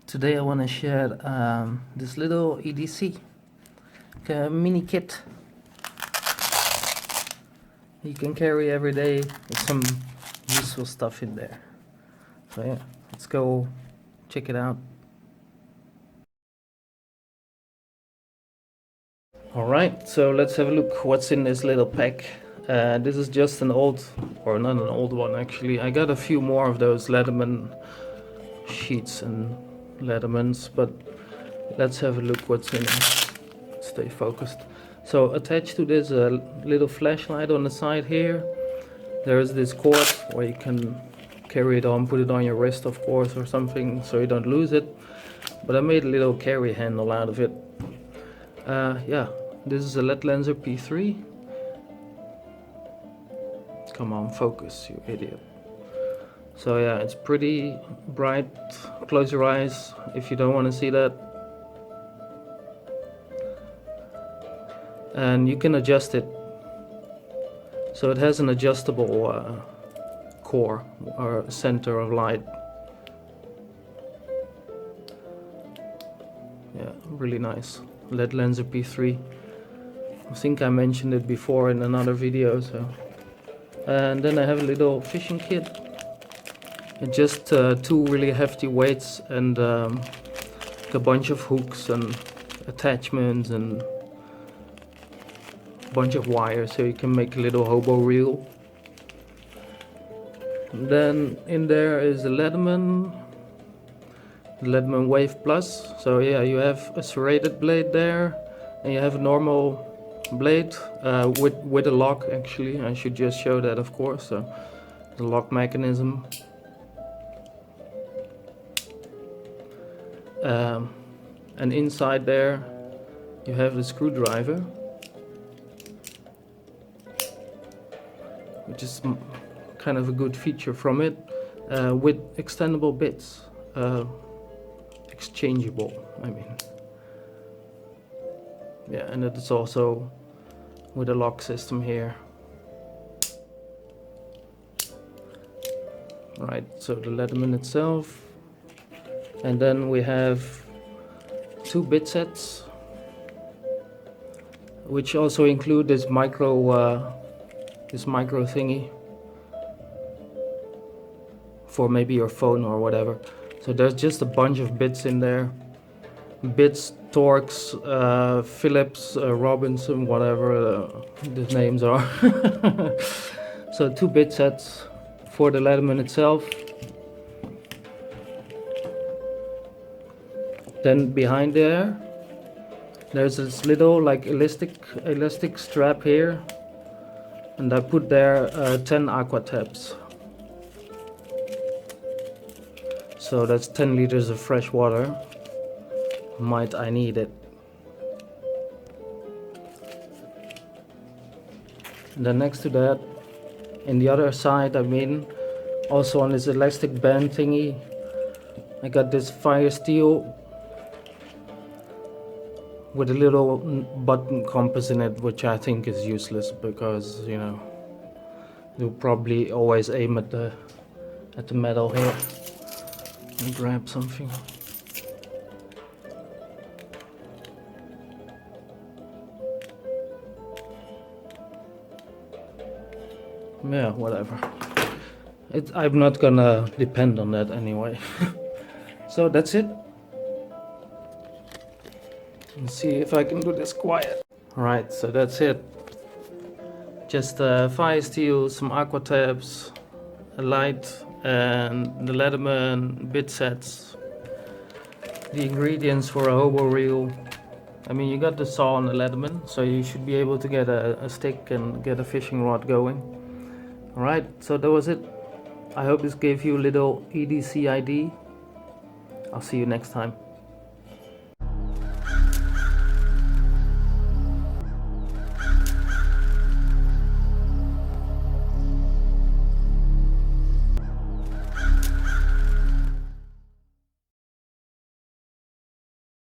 Today I want to share this little EDC mini kit you can carry every day with some useful stuff in there. So yeah, let's go check it out. Alright, so let's have a look what's in this little pack. This is just an old, or not an old one actually. I got a few more of those Leatherman sheets and Leathermans, but let's have a look what's in it. Stay focused. So attached to this little flashlight on the side here, there's this cord where you can carry it on, put it on your wrist of course or something so you don't lose it. But I made a little carry handle out of it. Yeah, this is a Ledlenser P3. Come on, focus, you idiot. So yeah, it's pretty bright. Close your eyes if you don't want to see that. And you can adjust it. So it has an adjustable core or center of light. Yeah, really nice. Ledlenser P3. I think I mentioned it before in another video. So, and then I have a little fishing kit. And just two really hefty weights and a bunch of hooks and attachments and a bunch of wires so you can make a little hobo reel. And then in there is a Leatherman Wave Plus. So yeah, you have a serrated blade there, and you have a normal blade with a lock. Actually, I should just show that, of course. So the lock mechanism. And inside there you have the screwdriver, which is kind of a good feature from it, with extendable bits, exchangeable, I mean. Yeah, and it's also with a lock system here. Right, so the Leatherman itself. And then we have two bit sets, which also include this micro thingy for maybe your phone or whatever. So there's just a bunch of bits in there. Bits, Torx, Phillips, Robinson, whatever the names are. So two bit sets for the Leatherman itself. Then behind there's this little like elastic strap here, and I put there 10 Aquatabs. So that's 10 liters of fresh water. Might I need it? And then next to that, in the other side, I mean, also on this elastic band thingy, I got this Firesteel with a little button compass in it, which I think is useless because, you know, you'll probably always aim at the metal here. Let me grab something. Yeah, whatever. I'm not gonna depend on that anyway. So that's it. Let's see if I can do this quiet. Alright, so that's it. Just Firesteel, some Aquatabs, a light, and the Leatherman bit sets. The ingredients for a hobo reel. I mean, you got the saw on the Leatherman, so you should be able to get a stick and get a fishing rod going. Alright, so that was it. I hope this gave you a little EDC ID. I'll see you next time.